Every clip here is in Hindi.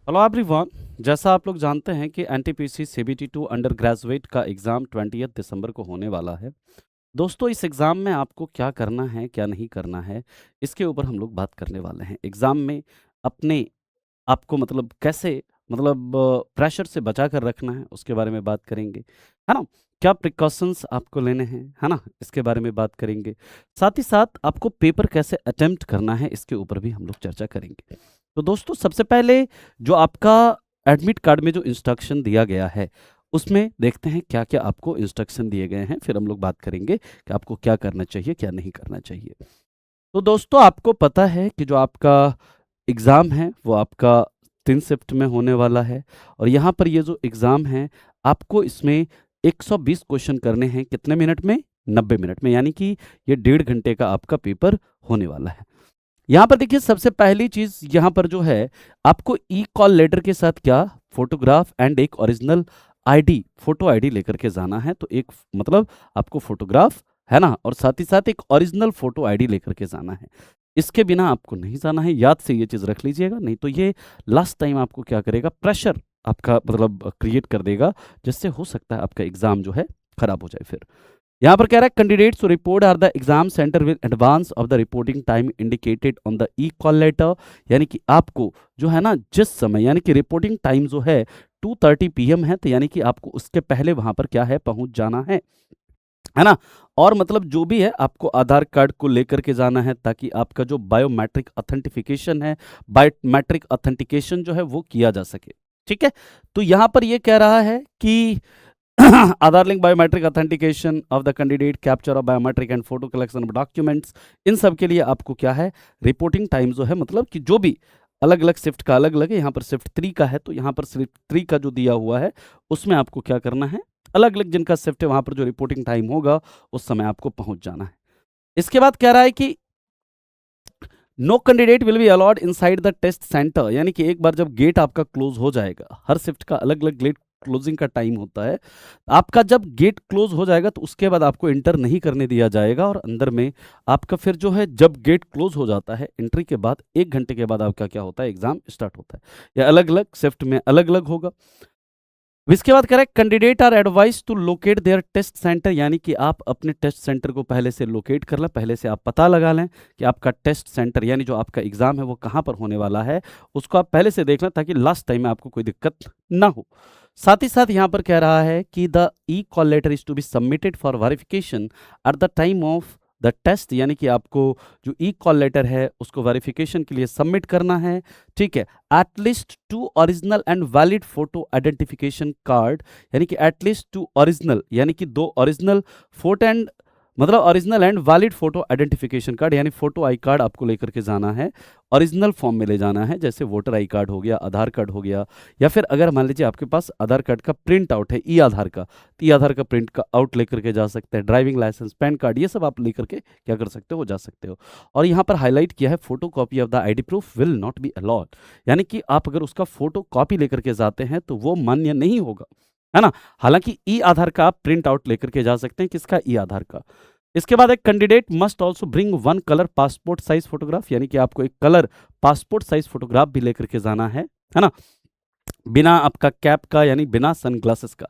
Hello everyone. जैसा आप लोग जानते हैं कि एनटीपीसी सीबीटी 2 अंडर ग्रेजुएट का एग्ज़ाम 20 दिसंबर को होने वाला है। दोस्तों, इस एग्ज़ाम में आपको क्या करना है, क्या नहीं करना है, इसके ऊपर हम लोग बात करने वाले हैं। एग्ज़ाम में अपने आपको मतलब कैसे मतलब प्रेशर से बचा कर रखना है, उसके बारे में बात करेंगे, है ना? क्या प्रिकॉशंस आपको लेने हैं, है ना? इसके बारे में बात करेंगे। साथ ही साथ आपको पेपर कैसे अटेम्प्ट करना है, इसके ऊपर भी हम लोग चर्चा करेंगे। तो दोस्तों, सबसे पहले जो आपका एडमिट कार्ड में जो इंस्ट्रक्शन दिया गया है, उसमें देखते हैं क्या-क्या आपको इंस्ट्रक्शन दिए गए हैं, फिर हम लोग बात करेंगे कि आपको क्या करना चाहिए, क्या नहीं करना चाहिए। तो दोस्तों, आपको पता है कि जो आपका एग्ज़ाम है वो आपका 3 शिफ्ट में होने वाला है और यहाँ पर ये जो एग्ज़ाम है आपको इसमें 120 क्वेश्चन करने हैं। कितने मिनट में? 90 मिनट में, यानी कि ये 1.5 घंटे का आपका पेपर होने वाला है। यहाँ पर देखिए, सबसे पहली चीज़ यहाँ पर जो है, आपको ई कॉल लेटर के साथ क्या फोटोग्राफ एंड एक ओरिजिनल आईडी, फोटो आईडी लेकर के जाना है। तो एक मतलब आपको फोटोग्राफ, है ना, और साथ ही साथ एक ओरिजिनल फोटो आईडी लेकर के जाना है। इसके बिना आपको नहीं जाना है, याद से ये चीज़ रख लीजिएगा, नहीं तो ये लास्ट टाइम आपको क्या करेगा, प्रेशर आपका मतलब क्रिएट कर देगा, जिससे हो सकता है आपका एग्जाम जो है खराब हो जाए। फिर यहाँ पर कह रहा है candidates to report are the exam centre with advance of the reporting time indicated on the e call letter. यानी कि आपको जो है ना, जिस समय यानी कि रिपोर्टिंग टाइम जो है 2:30 PM है, तो यानी कि आपको उसके पहले वहां पर क्या है, पहुंच जाना है ना। और मतलब जो भी है आपको आधार कार्ड को लेकर के जाना है, ताकि आपका जो बायोमेट्रिक ऑथेंटिफिकेशन है, बायोमेट्रिक ऑथेंटिकेशन जो है वो किया जा सके। ठीक है, तो यहाँ पर ये कह रहा है कि Aadhaar link biometric authentication of the candidate, capture of biometric and photo collection of documents, इन सब के लिए आपको क्या है, रिपोर्टिंग टाइम जो है, मतलब कि जो भी अलग अलग शिफ्ट का अलग अलग है। यहाँ पर शिफ्ट 3 का है, तो यहाँ पर शिफ्ट 3 का जो दिया हुआ है उसमें आपको क्या करना है, अलग अलग जिनका शिफ्ट है वहां पर जो रिपोर्टिंग टाइम होगा उस समय आपको पहुंच जाना है। इसके बाद कह रहा है कि no candidate will be allowed inside the test centre. यानी कि एक बार जब गेट आपका क्लोज हो जाएगा, हर शिफ्ट का अलग अलग गेट क्लोजिंग का टाइम होता है, आपका जब गेट क्लोज हो जाएगा तो उसके बाद आपको इंटर नहीं करने दिया जाएगा। और अंदर में आपका फिर जो है, जब गेट क्लोज हो जाता है एंट्री के बाद 1 घंटे के बाद आपका क्या होता है, एग्जाम स्टार्ट होता है। या अलग अलग शिफ्ट में अलग अलग होगा। इसके बाद कह रहा है candidate are advise to locate their test centre. यानी कि आप अपने टेस्ट सेंटर को पहले से लोकेट कर लें, पहले से आप पता लगा लें कि आपका टेस्ट सेंटर यानी जो आपका एग्जाम है वो कहाँ पर होने वाला है, उसको आप पहले से देख लें, ताकि लास्ट टाइम में आपको कोई दिक्कत ना हो। साथ ही साथ यहाँ पर कह रहा है कि the e call letter is to be submitted for verification at the time of the test. यानी कि आपको जो ई कॉल लेटर है उसको वेरिफिकेशन के लिए सबमिट करना है। ठीक है, at least 2 original and valid photo identification card. यानी कि एटलीस्ट 2 ओरिजिनल, यानी कि 2 ओरिजिनल फोटो एंड मतलब original and valid photo identification card, यानी फोटो आई कार्ड आपको लेकर के जाना है। ओरिजिनल फॉर्म में ले जाना है, जैसे वोटर आई कार्ड हो गया, आधार कार्ड हो गया, या फिर अगर मान लीजिए आपके पास आधार कार्ड का प्रिंट आउट है, ई आधार का, तो ई आधार का प्रिंट का आउट लेकर के जा सकते हैं। ड्राइविंग लाइसेंस, पैन कार्ड, ये सब आप लेकर के क्या कर सकते हो, जा सकते हो। और यहाँ पर हाईलाइट किया है, photo copy of the ID proof will not be allowed. यानी कि आप अगर उसका फोटो कॉपी लेकर के जाते हैं तो वो मान्य नहीं होगा, है ना। हालांकि ई आधार का आप प्रिंट आउट लेकर के जा सकते हैं, किसका, ई आधार का। इसके बाद एक candidate must also bring 1 colour passport size photograph. यानी कि आपको एक कलर पासपोर्ट साइज फोटोग्राफ भी लेकर के जाना है ना, बिना आपका कैप का, यानी बिना सनग्लासेस का।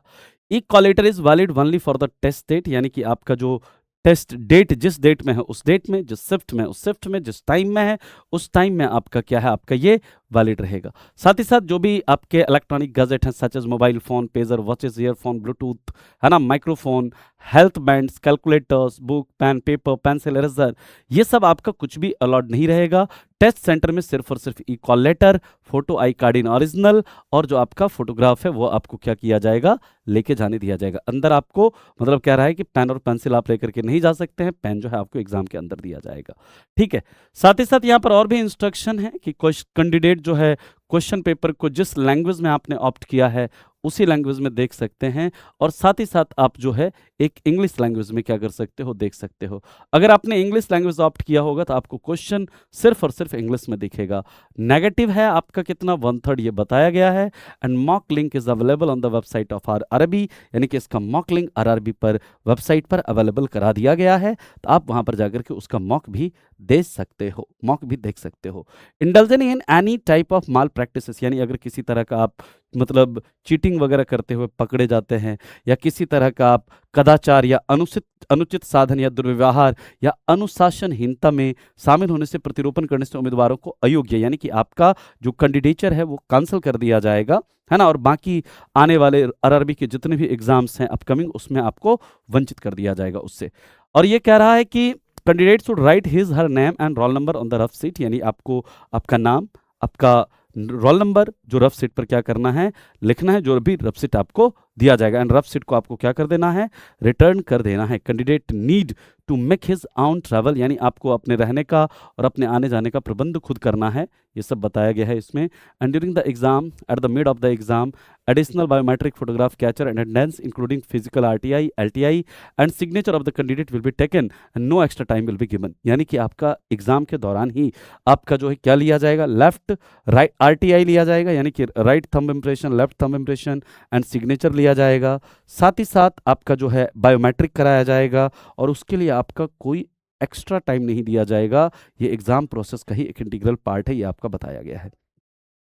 E call letter is valid only for the test date. यानी कि आपका जो टेस्ट डेट जिस डेट में है उस डेट में, जिस शिफ्ट में उस शिफ्ट में, जिस टाइम में है उस टाइम में आपका क्या है, आपका ये वैलिड रहेगा। साथ ही साथ जो भी आपके इलेक्ट्रॉनिक गैजेट हैं, such as mobile phone, pager, watches, earphone, Bluetooth, है ना, microphone, health bands, calculators, book, pen, paper, pencil, eraser, ये सब आपका कुछ भी अलाउड नहीं रहेगा। टेस्ट सेंटर में सिर्फ और सिर्फ e call letter, photo I card in original, और जो आपका फोटोग्राफ है वो आपको क्या किया जाएगा, लेके जाने दिया जाएगा। अंदर आपको मतलब कह रहा है कि पेन और पेंसिल आप लेकर के नहीं जा सकते हैं, पेन जो है आपको एग्जाम के अंदर दिया जाएगा। ठीक है, साथ ही साथ यहाँ पर और भी इंस्ट्रक्शन है कि कैंडिडेट जो है क्वेश्चन पेपर को जिस लैंग्वेज में आपने ऑप्ट किया है उसी लैंग्वेज में देख सकते हैं, और साथ ही साथ आप जो है एक इंग्लिश लैंग्वेज में क्या कर सकते हो, देख सकते हो। अगर आपने इंग्लिश लैंग्वेज ऑप्ट किया होगा तो आपको क्वेश्चन सिर्फ और सिर्फ इंग्लिश में दिखेगा। नेगेटिव है आपका कितना, 1/3 ये बताया गया है। And mock link is available on the website of RRB, यानी कि इसका मॉक लिंक आरआरबी पर वेबसाइट पर अवेलेबल करा दिया गया है, तो आप वहां पर जाकर के उसका मॉक भी दे सकते हो, मॉक भी देख सकते हो। Indulgence in any type of malpractices, यानी अगर किसी तरह का आप मतलब चीटिंग वगैरह करते हुए पकड़े जाते हैं, या किसी तरह का आप कदाचार या अनुचित साधन या दुर्व्यवहार या अनुशासनहीनता में शामिल होने से प्रतिरोपण करने से उम्मीदवारों को अयोग्य, यानी कि आपका जो कैंडिडेचर है वो कैंसिल कर दिया जाएगा, है ना, और बाकी आने वाले आरआरबी के जितने भी एग्जाम्स हैं अपकमिंग, उसमें आपको वंचित कर दिया जाएगा उससे। और ये कह रहा है कि candidate should write his her name and roll number on the rough sheet, यानी आपको आपका नाम, आपका रोल नंबर जो रफ शीट पर क्या करना है, लिखना है, जो भी रफ शीट आपको दिया जाएगा। एंड रफ शीट को आपको क्या कर देना है, रिटर्न कर देना है। Candidate need to make his own travel, यानी आपको अपने रहने का और अपने आने जाने का प्रबंध खुद करना है, ये सब बताया गया है इसमें। And during the exam, at the mid of the exam, additional biometric photograph capture and attendance including physical RTI, LTI and signature of the candidate will be taken and no extra time will be given, यानी कि आपका एग्जाम के दौरान ही आपका जो है क्या लिया जाएगा, लेफ्ट राइट आरटीआई लिया जाएगा, यानी कि right thumb impression, left thumb impression and signature लिया जाएगा। साथ ही साथ आपका जो है बायोमेट्रिक कराया जाएगा, और उसके लिए आपका कोई एक्स्ट्रा टाइम नहीं दिया जाएगा। ये एग्जाम प्रोसेस का ही एक इंटीग्रल पार्ट है, ये आपका बताया गया है।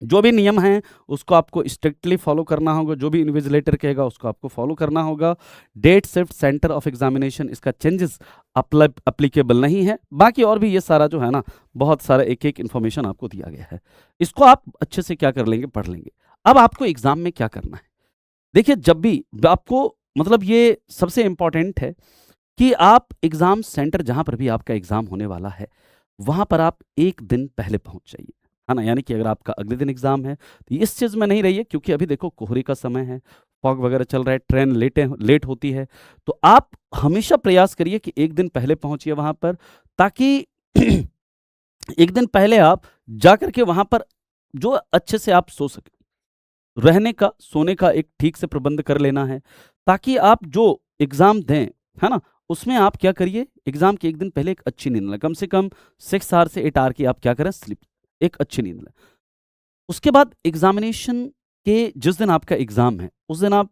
जो भी नियम हैं उसको आपको स्ट्रिक्टली फॉलो करना होगा, जो भी इन्विजिलेटर कहेगा उसको आपको फॉलो करना होगा। Date, shift, centre of examination, इसका चेंजेस अप्लीकेबल नहीं है। बाकी और भी ये सारा जो है ना, बहुत सारा एक एक इन्फॉर्मेशन आपको दिया गया है, इसको आप अच्छे से क्या कर लेंगे, पढ़ लेंगे। अब आपको एग्जाम में क्या करना है, देखिए, जब भी आपको मतलब ये सबसे इंपॉर्टेंट है कि आप एग्जाम सेंटर जहां पर भी आपका एग्जाम होने वाला है वहां पर आप एक दिन पहले पहुंच जाइए, है ना। यानी कि अगर आपका अगले दिन एग्जाम है तो इस चीज में नहीं रहिए, क्योंकि अभी देखो कोहरे का समय है, फॉग वगैरह चल रहा है, ट्रेन लेट होती है, तो आप हमेशा प्रयास करिए कि एक दिन पहले पहुंचिए वहां पर, ताकि एक दिन पहले आप जाकर के वहां पर जो अच्छे से आप सो सके, रहने का, सोने का एक ठीक से प्रबंध कर लेना है, ताकि आप जो एग्जाम दें, है ना, उसमें आप क्या करिए, एग्जाम के एक दिन पहले एक अच्छी नींद लें, कम से कम 6 आवर से 8 आवर की आप क्या करें, स्लीप, एक अच्छी नींद लें। उसके बाद एग्जामिनेशन के जिस दिन आपका एग्जाम है उस दिन आप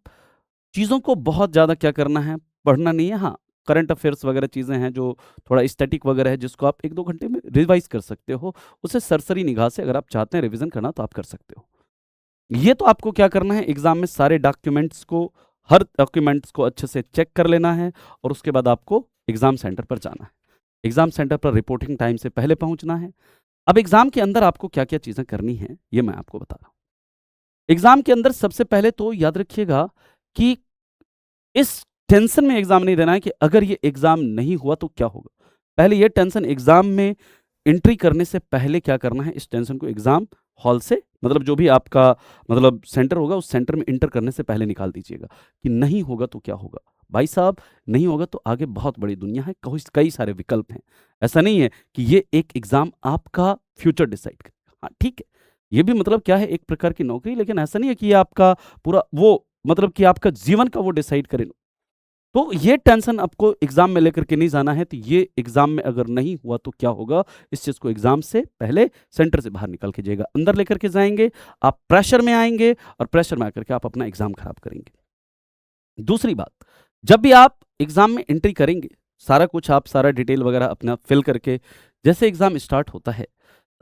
चीज़ों को बहुत ज़्यादा क्या करना है, पढ़ना नहीं है। हाँ, करंट अफेयर्स वगैरह चीज़ें हैं जो थोड़ा स्टैटिक वगैरह है, जिसको आप 1-2 घंटे में रिवाइज कर सकते हो, उसे सरसरी निगाह से अगर आप चाहते हैं रिवीजन करना तो आप कर सकते हो। ये तो आपको क्या करना है, एग्जाम में सारे डॉक्यूमेंट्स को, हर डॉक्यूमेंट्स को अच्छे से चेक कर लेना है, और उसके बाद आपको एग्जाम सेंटर पर जाना है। एग्जाम सेंटर पर रिपोर्टिंग टाइम से पहले पहुंचना है। अब एग्जाम के अंदर आपको क्या क्या चीजें करनी है ये मैं आपको बता रहा हूं। एग्जाम के अंदर सबसे पहले तो याद रखिएगा कि इस टेंशन में एग्जाम नहीं देना है कि अगर ये एग्जाम नहीं हुआ तो क्या होगा। पहले ये टेंशन एग्जाम में एंट्री करने से पहले क्या करना है, इस टेंशन को एग्जाम हॉल से, मतलब जो भी आपका मतलब सेंटर होगा उस सेंटर में इंटर करने से पहले निकाल दीजिएगा कि नहीं होगा तो क्या होगा। भाई साहब, नहीं होगा तो आगे बहुत बड़ी दुनिया है, कई सारे विकल्प हैं। ऐसा नहीं है कि ये एक एग्जाम आपका फ्यूचर डिसाइड करे। हाँ ठीक है, ये भी मतलब क्या है, एक प्रकार की नौकरी, लेकिन ऐसा नहीं है कि ये आपका पूरा वो मतलब कि आपका जीवन का वो डिसाइड करे। तो ये टेंशन आपको एग्जाम में लेकर के नहीं जाना है। तो ये एग्जाम में अगर नहीं हुआ तो क्या होगा, इस चीज को एग्जाम से पहले सेंटर से बाहर निकाल के जाएगा, अंदर लेकर के जाएंगे, आप प्रेशर में आएंगे, और प्रेशर में आकर के आप अपना एग्जाम खराब करेंगे। दूसरी बात, जब भी आप एग्जाम में एंट्री करेंगे, सारा कुछ आप सारा डिटेल वगैरह अपना फिल करके जैसे एग्जाम स्टार्ट होता है,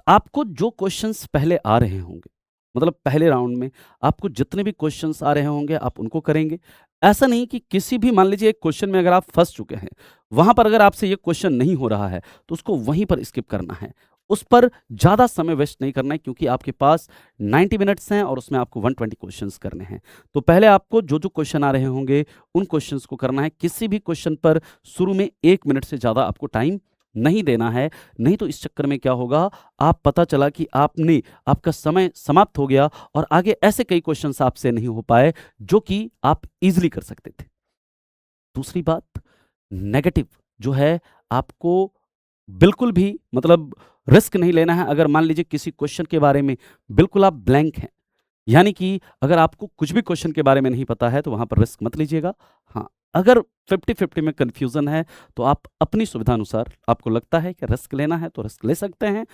आपको जो क्वेश्चंस पहले आ रहे होंगे, मतलब पहले राउंड में आपको जितने भी क्वेश्चंस आ रहे होंगे आप उनको करेंगे। ऐसा नहीं कि किसी भी, मान लीजिए एक क्वेश्चन में अगर आप फंस चुके हैं, वहां पर अगर आपसे ये क्वेश्चन नहीं हो रहा है तो उसको वहीं पर स्किप करना है, उस पर ज़्यादा समय वेस्ट नहीं करना है, क्योंकि आपके पास 90 मिनट्स हैं और उसमें आपको 120 क्वेश्चंस करने हैं। तो पहले आपको जो जो क्वेश्चन आ रहे होंगे उन क्वेश्चंस को करना है। किसी भी क्वेश्चन पर शुरू में 1 मिनट से ज़्यादा आपको टाइम नहीं देना है, नहीं तो इस चक्कर में क्या होगा, आप पता चला कि आपका समय समाप्त हो गया और आगे ऐसे कई क्वेश्चंस आपसे नहीं हो पाए जो कि आप इजीली कर सकते थे। दूसरी बात, नेगेटिव जो है, आपको बिल्कुल भी मतलब रिस्क नहीं लेना है। अगर मान लीजिए किसी क्वेश्चन के बारे में बिल्कुल आप ब्लैंक हैं, यानी कि अगर आपको कुछ भी क्वेश्चन के बारे में नहीं पता है तो वहाँ पर रिस्क मत लीजिएगा। हाँ, अगर 50-50 में कन्फ्यूज़न है तो आप अपनी सुविधा अनुसार आपको लगता है कि रिस्क लेना है तो रिस्क ले सकते हैं।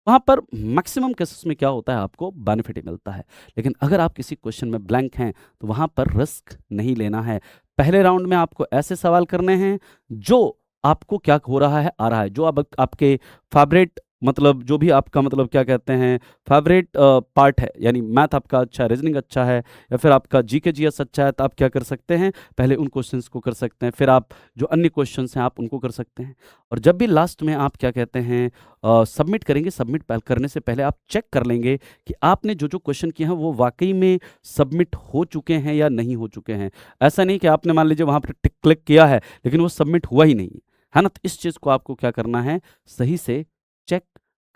वहाँ पर मैक्सिमम केसेस में क्या होता है आपको बेनिफिट ही मिलता है। लेकिन अगर आप किसी क्वेश्चन में ब्लैंक हैं तो वहाँ पर रिस्क नहीं लेना है। पहले राउंड में आपको ऐसे सवाल करने हैं जो आपको क्या हो रहा है, आ रहा है। जो अब आपके फ़ेवरेट मतलब जो भी आपका मतलब क्या कहते हैं फ़ेवरेट पार्ट है, यानी मैथ आपका अच्छा है, रीज़निंग अच्छा है या फिर आपका जीके जीएस अच्छा है, तो आप क्या कर सकते हैं, पहले उन क्वेश्चंस को कर सकते हैं, फिर आप जो अन्य क्वेश्चंस हैं आप उनको कर सकते हैं। और जब भी लास्ट में आप क्या कहते हैं सबमिट करेंगे, सबमिट करने से पहले आप चेक कर लेंगे कि आपने जो-जो क्वेश्चन किए हैं वो वाक़ई में सबमिट हो चुके हैं या नहीं हो चुके हैं। ऐसा नहीं कि आपने मान लीजिए वहाँ पर टिक क्लिक किया है, लेकिन वो सबमिट हुआ ही नहीं, है ना? तो इस चीज़ को आपको क्या करना है, सही से चेक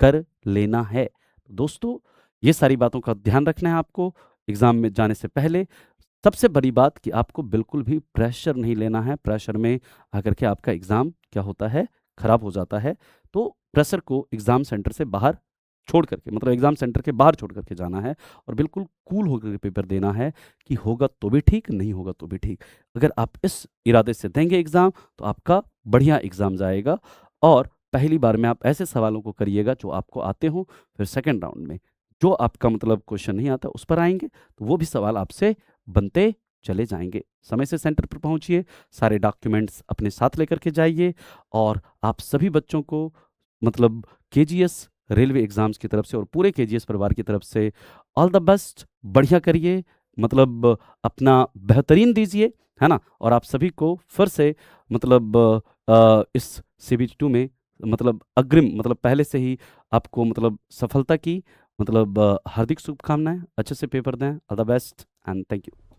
कर लेना है। दोस्तों, ये सारी बातों का ध्यान रखना है आपको एग्ज़ाम में जाने से पहले। सबसे बड़ी बात कि आपको बिल्कुल भी प्रेशर नहीं लेना है। प्रेशर में आकर के आपका एग्ज़ाम क्या होता है, खराब हो जाता है। तो प्रेशर को एग्ज़ाम सेंटर से बाहर छोड़ कर के मतलब एग्ज़ाम सेंटर के बाहर छोड़ कर के जाना है और बिल्कुल कूल होकर के पेपर देना है कि होगा तो भी ठीक, नहीं होगा तो भी ठीक। अगर आप इस इरादे से देंगे एग्ज़ाम, तो आपका बढ़िया एग्ज़ाम जाएगा और पहली बार में आप ऐसे सवालों को करिएगा जो आपको आते हों, फिर सेकंड राउंड में जो आपका मतलब क्वेश्चन नहीं आता उस पर आएँगे, तो वो भी सवाल आपसे बनते चले जाएँगे। समय से सेंटर पर पहुँचिए, सारे डॉक्यूमेंट्स अपने साथ लेकर के जाइए और आप सभी बच्चों को मतलब केजीएस रेलवे एग्ज़ाम्स की तरफ से और पूरे केजीएस परिवार की तरफ से ऑल द बेस्ट, बढ़िया करिए, मतलब अपना बेहतरीन दीजिए, है ना? और आप सभी को फिर से मतलब इस सीबीटी 2 में मतलब अग्रिम मतलब पहले से ही आपको मतलब सफलता की मतलब हार्दिक शुभकामनाएँ। अच्छे से पेपर दें। All the best and thank you.